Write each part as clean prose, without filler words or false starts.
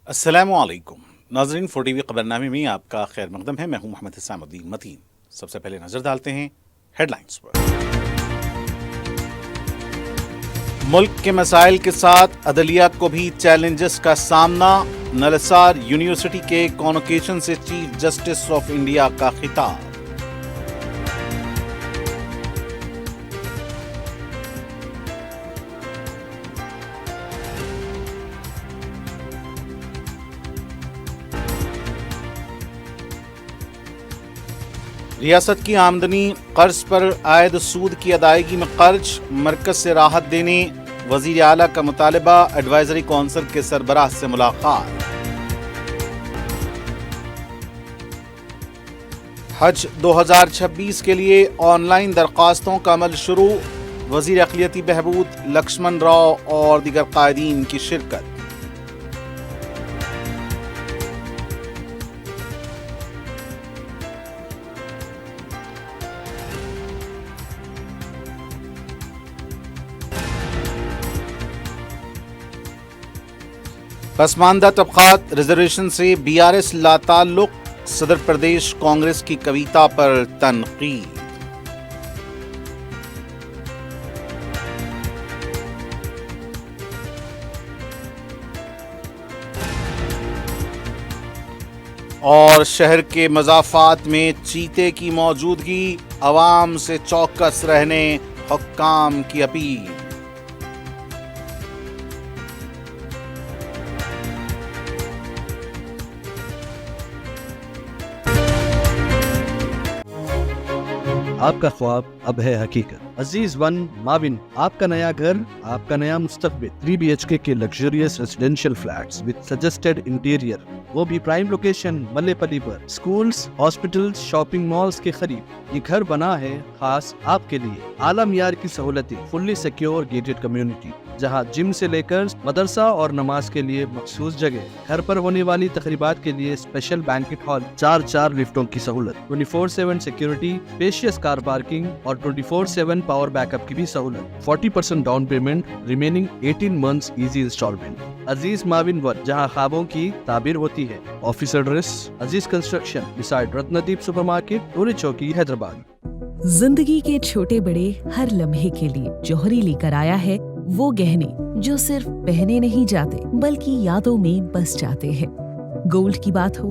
السلام علیکم ناظرین، 4 ٹی وی خبرنامے میں آپ کا خیر مقدم ہے۔ میں ہوں محمد حسام الدین متین۔ سب سے پہلے نظر ڈالتے ہیں ہیڈ لائنز پر۔ ملک کے مسائل کے ساتھ عدلیہ کو بھی چیلنجز کا سامنا، نلسار یونیورسٹی کے کانوکیشن سے چیف جسٹس آف انڈیا کا خطاب۔ ریاست کی آمدنی قرض پر عائد سود کی ادائیگی میں خرچ، مرکز سے راحت دینے وزیر اعلیٰ کا مطالبہ، ایڈوائزری کونسل کے سربراہ سے ملاقات۔ حج 2026 کے لیے آن لائن درخواستوں کا عمل شروع، وزیر اقلیتی بہبود لکشمن راؤ اور دیگر قائدین کی شرکت۔ پسماندہ طبقات ریزرویشن سے BRS لا تعلق، صدر پردیش کانگریس کی کویتا پر تنقید۔ اور شہر کے مضافات میں چیتے کی موجودگی، عوام سے چوکس رہنے حکام کی اپیل۔ آپ کا خواب اب ہے حقیقت۔ عزیز ون ماون، آپ کا نیا گھر، آپ کا نیا مستقبل۔ 3 BHK کے luxurious residential flats with suggested interior، وہ بھی پرائم لوکیشن ملے پلی پر، سکولز، ہاسپٹلز، شاپنگ مالز کے قریب۔ یہ گھر بنا ہے خاص آپ کے لیے، اعلیٰ معیار کی سہولتیں، فلی سیکیور گیٹڈ کمیونٹی جہاں جم سے لے کر مدرسہ اور نماز کے لیے مخصوص جگہ، گھر پر ہونے والی تقریبات کے لیے اسپیشل بینکٹ ہال، 4 لفٹوں کی سہولت، 24/7 سیکیورٹی، اسپیشیس کار پارکنگ اور 24/7 پاور بیک اپ کی بھی سہولت، 40% down payment, remaining 18 months easy instalment. Aziz ماون ون، جہاں خوابوں کی تعبیر ہوتی ہے۔ Office address Aziz construction beside Ratandeep supermarket, Toli Chowki, Hyderabad. زندگی کے چھوٹے بڑے ہر لمحے کے لیے جوہری لے کر آیا ہے وہ گہنے جو صرف پہنے نہیں جاتے بلکہ یادوں میں بس جاتے ہیں۔ گولڈ کی بات ہو،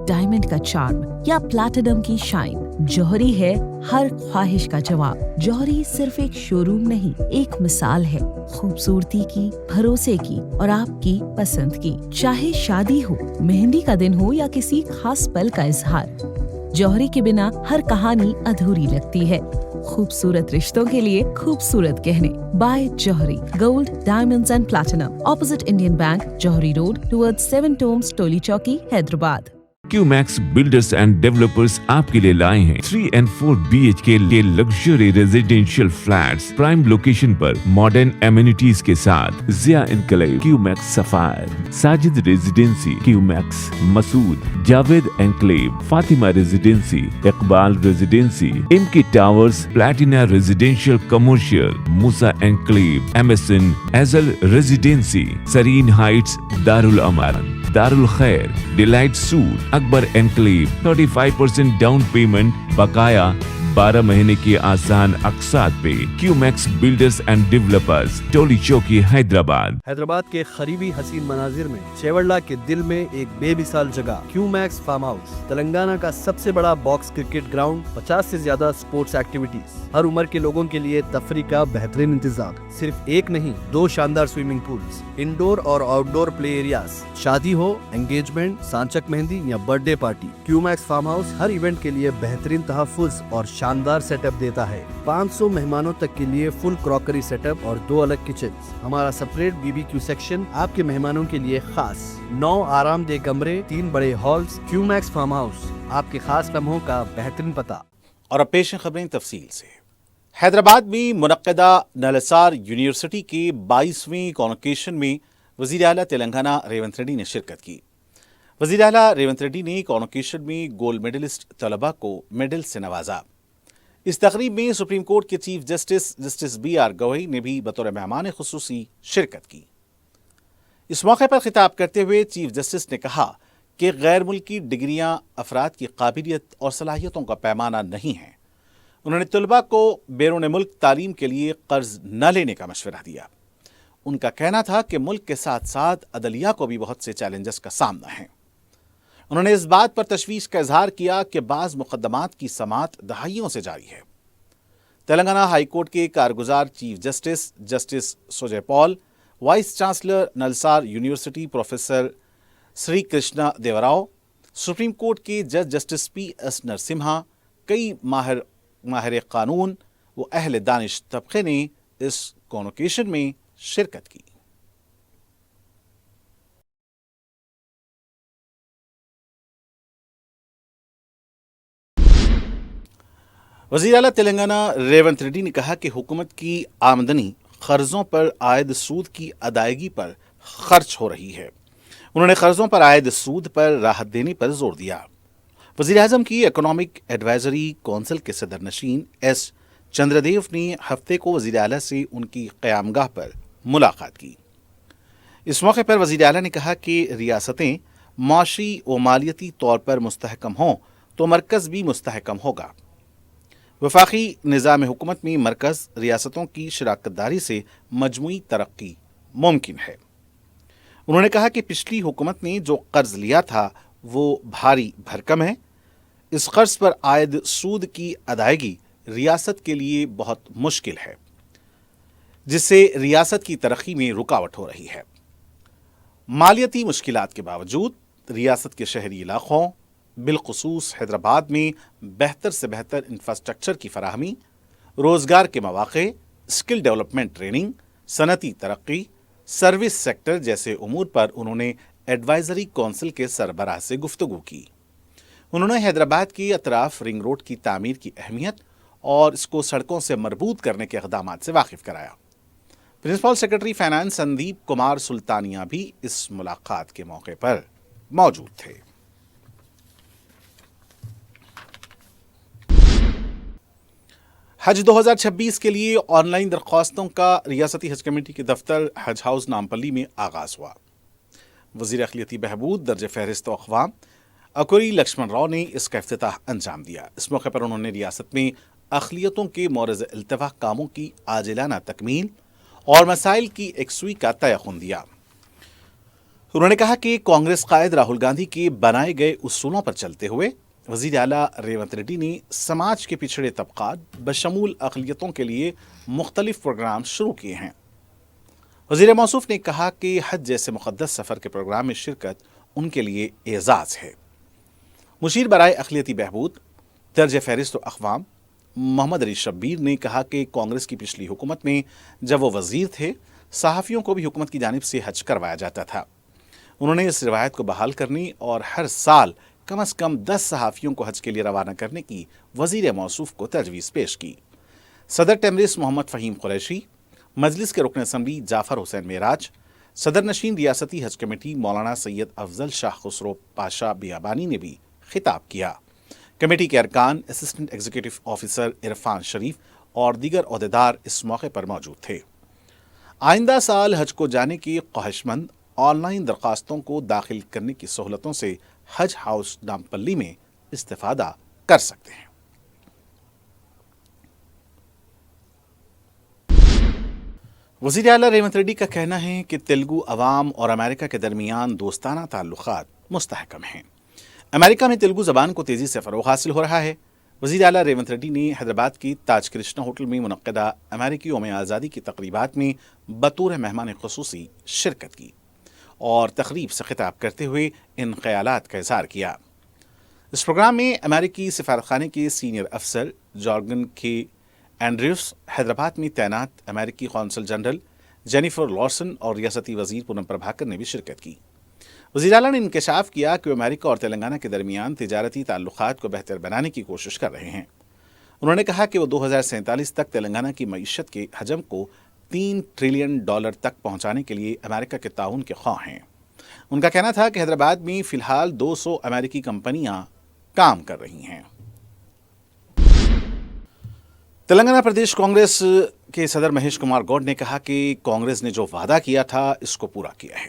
ڈائمنڈ کا چارم یا پلاٹینم کی شائن، جوہری ہے ہر خواہش کا جواب۔ جوہری صرف ایک شو روم نہیں، ایک مثال ہے خوبصورتی کی، بھروسے کی اور آپ کی پسند کی۔ چاہے شادی ہو، مہندی کا دن ہو یا کسی خاص پل کا اظہار، جوہری کے بنا ہر کہانی ادھوری لگتی ہے۔ خوبصورت رشتوں کے لیے خوبصورت گہنے، بائے جوہری gold, diamonds and platinum, opposite Indian bank, جوہری road, toward 7 ٹومز، Toli Chowki, Hyderabad. QMax builders and developers آپ کے لیے لائے ہیں 3 and 4 BHK کے luxury residential flats, prime location پر، ماڈرن ایمینٹیز کے ساتھ۔ Zia enclave, QMax sapphire, Sajid residency, QMax Masood, Javed enclave, Fatima residency, Iqbal residency, MK towers, platina residential commercial, Musa enclave, MSN ایزل residency, serene heights, Darulaman, Darulkhair, delight suite, Akbar enclave, 35% down payment, بقایا 12 مہینے کی آسان اقساط پہ۔ QMax builders and developers, Toli Chowki, Hyderabad کے قریبی حسین مناظر میں، چیوڑلہ کے دل میں ایک بے مثال جگہ، QMax فارم ہاؤس، تلنگانہ کا سب سے بڑا باکس کرکٹ گراؤنڈ، 50 سے زیادہ سپورٹس ایکٹیویٹیز، ہر عمر کے لوگوں کے لیے تفریح کا بہترین انتظام۔ صرف ایک نہیں، 2 شاندار سوئمنگ پولز، انڈور اور آؤٹ ڈور پلے ایریاز۔ شادی ہو، انگیجمنٹ، سانچک مہندی یا birthday party, QMax farmhouse ہر ایونٹ کے لیے بہترین تحفظ اور شاندار سیٹ اپ دیتا ہے۔ 500 مہمانوں تک کے لیے فل کراکری سیٹ اپ اور 2 الگ کچنز۔ ہمارا سپریٹ BBQ سیکشن آپ کے مہمانوں کے لیے خاص، 9 آرام دہ کمرے، 3 بڑے ہالز۔ QMax فارم ہاؤس، آپ کے خاص لمحوں کا بہترین پتہ۔ اور اب پیش ہیں خبریں تفصیل سے۔ حیدرآباد میں منعقدہ نلسار یونیورسٹی کے 22ویں کانوکیشن میں وزیر اعلیٰ تلنگانہ ریونت ریڈی نے شرکت کی۔ وزیر اعلیٰ ریونت ریڈی نے کانوکیشن میں گولڈ میڈلسٹ طلباء کو میڈل سے نوازا۔ اس تقریب میں سپریم کورٹ کے چیف جسٹس BR گوئی نے بھی بطور مہمان خصوصی شرکت کی۔ اس موقع پر خطاب کرتے ہوئے چیف جسٹس نے کہا کہ غیر ملکی ڈگریاں افراد کی قابلیت اور صلاحیتوں کا پیمانہ نہیں ہیں۔ انہوں نے طلباء کو بیرون ملک تعلیم کے لیے قرض نہ لینے کا مشورہ دیا۔ ان کا کہنا تھا کہ ملک کے ساتھ ساتھ عدلیہ کو بھی بہت سے چیلنجز کا سامنا ہے۔ انہوں نے اس بات پر تشویش کا اظہار کیا کہ بعض مقدمات کی سماعت دہائیوں سے جاری ہے۔ تلنگانہ ہائی کورٹ کے کارگزار چیف جسٹس جسٹس سوجے پال، وائس چانسلر نلسار یونیورسٹی پروفیسر سری کرشنا دیوراؤ، سپریم کورٹ کے جج جسٹس پی ایس نرسمہا، کئی ماہر قانون و اہل دانش طبقے نے اس کانوکیشن میں شرکت کی۔ وزیر اعلیٰ تلنگانہ ریونت ریڈی نے کہا کہ حکومت کی آمدنی قرضوں پر عائد سود کی ادائیگی پر خرچ ہو رہی ہے۔ انہوں نے قرضوں پر عائد سود پر راحت دینے پر زور دیا۔ وزیر اعظم کی اکنامک ایڈوائزری کونسل کے صدر نشین ایس چندردیو نے ہفتے کو وزیر اعلیٰ سے ان کی قیامگاہ پر ملاقات کی۔ اس موقع پر وزیر اعلیٰ نے کہا کہ ریاستیں معاشی و مالیتی طور پر مستحکم ہوں تو مرکز بھی مستحکم ہوگا۔ وفاقی نظام حکومت میں مرکز ریاستوں کی شراکت داری سے مجموعی ترقی ممکن ہے۔ انہوں نے کہا کہ پچھلی حکومت نے جو قرض لیا تھا وہ بھاری بھرکم ہے۔ اس قرض پر عائد سود کی ادائیگی ریاست کے لیے بہت مشکل ہے، جس سے ریاست کی ترقی میں رکاوٹ ہو رہی ہے۔ مالیاتی مشکلات کے باوجود ریاست کے شہری علاقوں بالخصوص حیدرآباد میں بہتر سے بہتر انفراسٹرکچر کی فراہمی، روزگار کے مواقع، اسکل ڈیولپمنٹ ٹریننگ، صنعتی ترقی، سروس سیکٹر جیسے امور پر انہوں نے ایڈوائزری کونسل کے سربراہ سے گفتگو کی۔ انہوں نے حیدرآباد کی اطراف رنگ روڈ کی تعمیر کی اہمیت اور اس کو سڑکوں سے مربوط کرنے کے اقدامات سے واقف کرایا۔ Principal secretary finance Sandeep Kumar Sultania بھی اس ملاقات کے موقع پر موجود تھے۔ حج 2026 کے لیے آن لائن درخواستوں کا ریاستی حج کمیٹی کے دفتر حج ہاؤس نامپلی میں آغاز ہوا۔ وزیر اقلیتی بہبود درجہ فہرست اقوام اکوری لکشمن راؤ نے اس کا افتتاح انجام دیا۔ اس موقع پر انہوں نے ریاست میں اقلیتوں کے مورز التوا کاموں کی عاجلانہ تکمیل اور مسائل کی یکسوئی کا تیقن دیا۔ انہوں نے کہا کہ کانگریس قائد راہل گاندھی کے بنائے گئے اصولوں پر چلتے ہوئے وزیر اعلیٰ ریونت ریڈی نے سماج کے پچھڑے طبقات بشمول اقلیتوں کے لیے مختلف پروگرام شروع کیے ہیں۔ وزیر موصوف نے کہا کہ حج جیسے مقدس سفر کے پروگرام میں شرکت ان کے لیے اعزاز ہے۔ مشیر برائے اقلیتی بہبود درجہ فہرست اقوام محمد علی شبیر نے کہا کہ کانگریس کی پچھلی حکومت میں جب وہ وزیر تھے، صحافیوں کو بھی حکومت کی جانب سے حج کروایا جاتا تھا۔ انہوں نے اس روایت کو بحال کرنے اور ہر سال کم از کم 10 صحافیوں کو حج کے لیے روانہ کرنے کی وزیر موصوف کو تجویز پیش کی۔ صدر ٹیمریس محمد فہیم قریشی، مجلس کے رکن اسمبلی جعفر حسین معراج، صدر نشین ریاستی حج کمیٹی مولانا سید افضل شاہ خسرو پاشا بیابانی نے بھی خطاب کیا۔ کمیٹی کے ارکان، اسسٹنٹ ایگزیکٹو آفیسر عرفان شریف اور دیگر عہدیدار اس موقع پر موجود تھے۔ آئندہ سال حج کو جانے کی خواہش مند آن لائن درخواستوں کو داخل کرنے کی سہولتوں سے حج ہاؤس نامپلی میں استفادہ کر سکتے ہیں۔ وزیر اعلیٰ ریونت ریڈی کا کہنا ہے کہ تیلگو عوام اور امریکہ کے درمیان دوستانہ تعلقات مستحکم ہیں۔ امریکہ میں تیلگو زبان کو تیزی سے فروغ حاصل ہو رہا ہے۔ وزیر اعلیٰ ریونت ریڈی نے حیدرآباد کی تاج کرشنا ہوٹل میں منعقدہ امریکی یوم آزادی کی تقریبات میں بطور مہمان خصوصی شرکت کی اور تقریب سے خطاب کرتے ہوئے ان خیالات کا اظہار کیا۔ اس پروگرام میں امریکی سفارتخانے کے سینئر افسر جارگن کے اینڈریوس، حیدرآباد میں تعینات امریکی قونصل جنرل جینیفر لارسن اور ریاستی وزیر پونم پربھاکر نے بھی شرکت کی۔ وزیر اعلیٰ نے انکشاف کیا کہ امریکہ اور تلنگانہ کے درمیان تجارتی تعلقات کو بہتر بنانے کی کوشش کر رہے ہیں۔ انہوں نے کہا کہ وہ 2047 تک تلنگانہ کی معیشت کے حجم کو $3 ٹریلین تک پہنچانے کے لیے امریکہ کے تعاون کے خواہاں ہیں۔ ان کا کہنا تھا کہ حیدرآباد میں فی الحال 200 امریکی کمپنیاں کام کر رہی ہیں۔ تلنگانہ پردیش کانگریس کے صدر مہیش کمار گوڈ نے کہا کہ کانگریس نے جو وعدہ کیا تھا اس کو پورا کیا ہے۔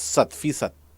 100%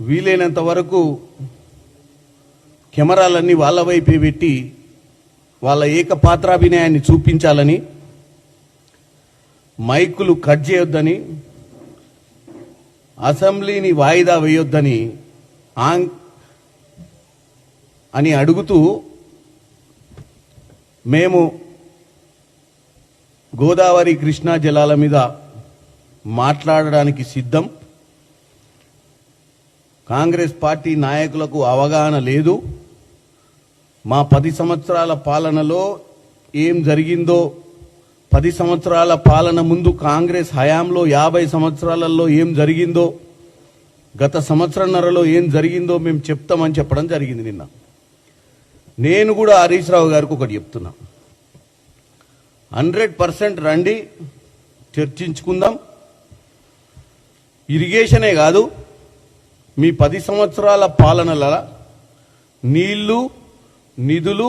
వీలైనంత వరకు కెమెరాలన్నీ వాళ్ళ వైపే పెట్టి వాళ్ళ ఏకపాత్రాభినయాన్ని చూపించాలని, మైకులు కట్ చేయొద్దని, అసెంబ్లీని వాయిదా వేయొద్దని అని అడుగుతూ మేము గోదావరి కృష్ణా జలాల మీద మాట్లాడడానికి సిద్ధం. కాంగ్రెస్ పార్టీ నాయకులకు అవగాహన లేదు. మా 10 సంవత్సరాల పాలనలో ఏం జరిగిందో, 10 సంవత్సరాల పాలన ముందు కాంగ్రెస్ హయాంలో 50 సంవత్సరాలలో ఏం జరిగిందో, గత సంవత్సరన్నరలో ఏం జరిగిందో మేము చెప్తామని చెప్పడం జరిగింది నిన్న. నేను కూడా హరీష్ రావు గారికి ఒకటి చెప్తున్నా, 100% రండి, చర్చించుకుందాం. ఇరిగేషనే కాదు, మీ 10 సంవత్సరాల పాలనల నీళ్లు నిధులు।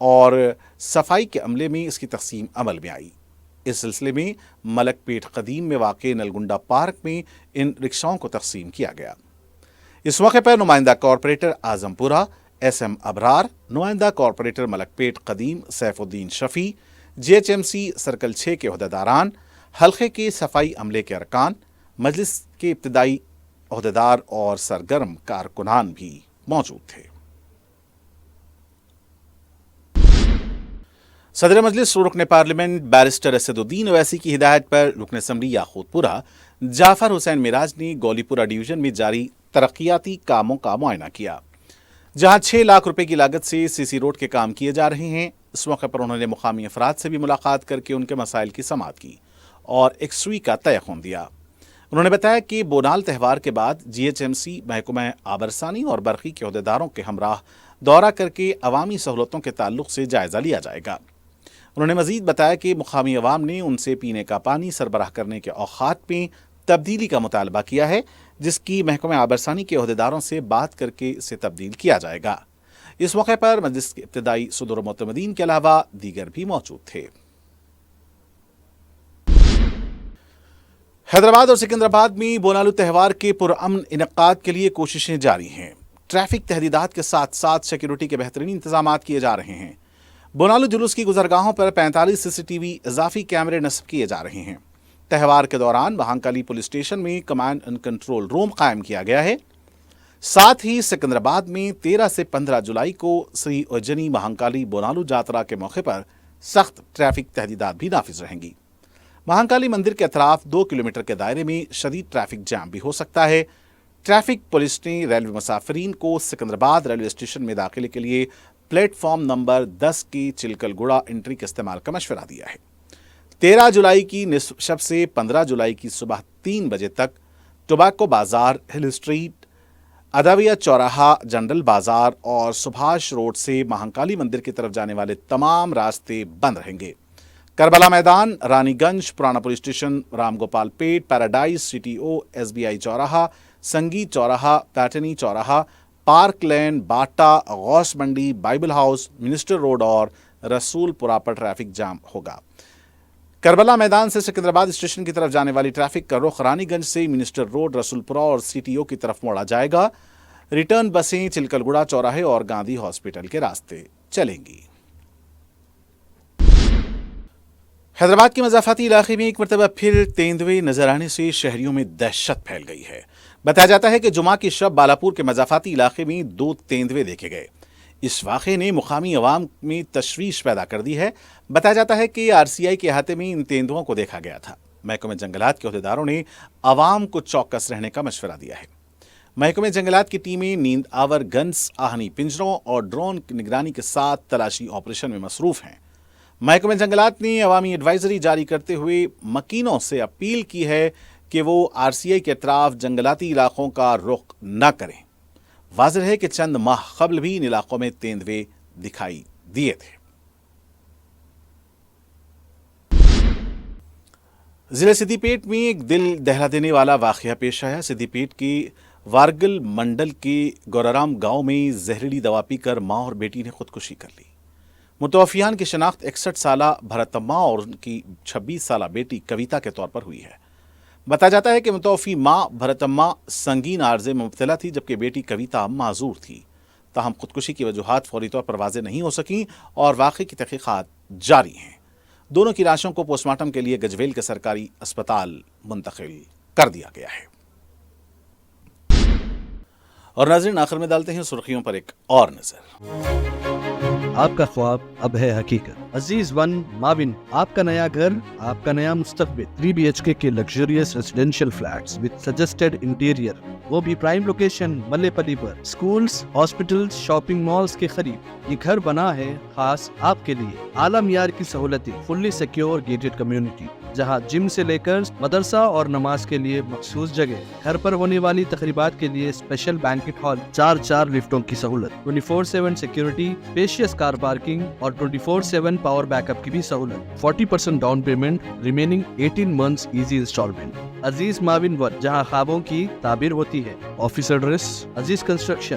اور صفائی کے عملے میں اس کی تقسیم عمل میں آئی۔ اس سلسلے میں ملک پیٹ قدیم میں واقع نلگنڈا پارک میں ان رکشاؤں کو تقسیم کیا گیا۔ اس موقع پر نمائندہ کارپوریٹر اعظم پورہ ایس ایم ابرار، نمائندہ کارپوریٹر ملک پیٹ قدیم Saifuddin Shafi, G H M C circle 6 کے عہدیداران، حلقے کے صفائی عملے کے ارکان، مجلس کے ابتدائی عہدیدار اور سرگرم کارکنان بھی موجود تھے۔ صدر مجلس رکن پارلیمنٹ بیرسٹر اسد الدین اویسی کی ہدایت پر رکن اسمبلی یاقوت پورہ جعفر حسین معراج نے گولی پورہ ڈویژن میں جاری ترقیاتی کاموں کا معائنہ کیا، جہاں 6 لاکھ روپے کی لاگت سے سی سی روڈ کے کام کیے جا رہے ہیں۔ اس موقع پر انہوں نے مقامی افراد سے بھی ملاقات کر کے ان کے مسائل کی سماعت کی اور یکسوئی کا تیقن دیا۔ انہوں نے بتایا کہ بونال تہوار کے بعد جی ایچ ایم سی محکمہ آبرسانی اور برقی کے عہدیداروں کے ہمراہ دورہ کر کے عوامی سہولتوں کے تعلق سے جائزہ لیا جائے گا۔ انہوں نے مزید بتایا کہ مقامی عوام نے ان سے پینے کا پانی سربراہ کرنے کے اوقات میں تبدیلی کا مطالبہ کیا ہے، جس کی محکمہ آبرسانی کے عہدیداروں سے بات کر کے اسے تبدیل کیا جائے گا۔ اس موقع پر مجلس کے ابتدائی صدور و معتمدین کے علاوہ دیگر بھی موجود تھے۔ حیدرآباد اور سکندرآباد میں بونالو تہوار کے پرامن انعقاد کے لیے کوششیں جاری ہیں۔ ٹریفک تحدیدات کے ساتھ ساتھ سیکیورٹی کے بہترین انتظامات کیے جا رہے ہیں۔ بونالو جلوس کی گزرگاہوں پر 45 سی سی ٹی وی اضافی کیمرے نصب کیے جا رہے ہیں۔ تہوار کے دوران مہانکالی پولیس اسٹیشن میں کمانڈ اینڈ کنٹرول روم قائم کیا گیا ہے۔ ساتھ ہی سکندرآباد میں 13 سے 15 جولائی کو سری اجنی مہانکالی بونالو جاترا کے موقع پر سخت ٹریفک تحدیدات بھی نافذ رہیں گی۔ مہانکالی مندر کے اطراف 2 کلومیٹر کے دائرے میں شدید ٹریفک جام بھی ہو سکتا ہے۔ ٹریفک پولیس نے ریلوے مسافرین کو سکندرآباد ریلوے اسٹیشن میں داخلے کے لیے پلیٹ فارم نمبر 10 کی چلکل گڑا انٹری کے استعمال کا مشورہ دیا ہے۔ 13 جولائی کی نصف شب سے 15 جولائی کی صبح 3 بجے تک ٹوبیکو بازار، ہل اسٹریٹ، ادویہ چوراہا، جنرل بازار اور سبھاش روڈ سے مہانکالی مندر کی طرف جانے والے تمام راستے بند رہیں گے۔ کربلا میدان، رانی گنج، پرانا police station, Ramgopalpet, Paradise, C T O, S B I چوراہا، سنگیت چوراہا، پیٹنی چوراہا، پارک لین، باٹا، غوث منڈی، بائبل ہاؤس، منسٹر روڈ اور رسول پورہ پر ٹریفک جام ہوگا۔ کربلا میدان سے سکندرآباد اسٹیشن کی طرف جانے والی ٹریفک کا رخ رانی گنج سے منسٹر روڈ، رسول پورہ اور سی ٹی او کی طرف موڑا جائے گا۔ ریٹرن بسیں چلکل گڑا چوراہے اور گاندھی ہاسپٹل کے راستے چلیں گی۔ حیدرآباد کے مضافاتی علاقے میں ایک مرتبہ پھر تیندوے نظر آنے سے شہریوں میں دہشت پھیل گئی ہے۔ بتایا جاتا ہے کہ جمعہ کی شب بالاپور کے مضافاتی علاقے میں 2 تیندوے دیکھے گئے۔ اس واقعے نے مقامی عوام میں تشویش پیدا کر دی ہے۔ بتایا جاتا ہے کہ آر سی آئی کے احاطے میں ان تیندوؤں کو دیکھا گیا تھا۔ محکمہ جنگلات کے عہدیداروں نے عوام کو چوکس رہنے کا مشورہ دیا ہے۔ محکمہ جنگلات کی ٹیمیں نیند آور گنز، آہنی پنجروں اور ڈرون کی نگرانی کے ساتھ تلاشی آپریشن میں مصروف ہیں۔ محکمہ جنگلات نے عوامی ایڈوائزری جاری کرتے ہوئے مکینوں سے اپیل کی ہے کہ وہ آر سی آئی کے اطراف جنگلاتی علاقوں کا رخ نہ کریں۔ واضح ہے کہ چند ماہ قبل بھی ان علاقوں میں تیندوے دکھائی دیے تھے۔ ضلع سدھی پیٹ میں ایک دل دہلا دینے والا واقعہ پیش آیا۔ سدھی پیٹ کے وارگل منڈل کے گورارام گاؤں میں زہریلی دوا پی کر ماں اور بیٹی نے خودکشی کر لی۔ متوفیان کی شناخت 61 سالہ بھرتماں اور ان کی 26 سالہ بیٹی کویتا کے طور پر ہوئی ہے۔ بتایا جاتا ہے کہ متوفی ماں بھرتماں سنگین عارضے میں مبتلا تھی، جبکہ بیٹی کویتا معذور تھی۔ تاہم خودکشی کی وجوہات فوری طور پر واضح نہیں ہو سکیں اور واقعے کی تحقیقات جاری ہیں۔ دونوں کی لاشوں کو پوسٹ مارٹم کے لیے گجویل کے سرکاری اسپتال منتقل کر دیا گیا ہے۔ اور ناظرین، آخر میں ڈالتے ہیں سرخیوں پر ایک اور نظر۔ آپ کا خواب اب ہے حقیقت۔ عزیز ون ماون، آپ کا نیا گھر، آپ کا نیا مستقبل۔ 3 BHK کے luxurious residential flats with suggested interior, وہ بھی پرائم لوکیشن ملے پلی پر، سکولز، ہاسپٹلز، شاپنگ مالز کے قریب۔ یہ گھر بنا ہے خاص آپ کے لیے۔ اعلیٰ معیار کی سہولتیں، فلی سیکیور گیٹڈ کمیونٹی، جہاں جم سے لے کر مدرسہ اور نماز کے لیے مخصوص جگہ، گھر پر ہونے والی تقریبات کے لیے اسپیشل بینکٹ ہال، 4 لفٹوں کی سہولت، 24/7 سیکیورٹی، اسپیشیس کار پارکنگ اور 24/7 پاور بیک اپ کی بھی سہولت۔ 40% down payment, remaining 18 months easy instalment. Aziz ماون ون، جہاں خوابوں کی تعبیر ہوتی ہے۔ Office address: Aziz construction,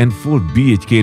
and 4 BHK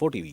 4TV।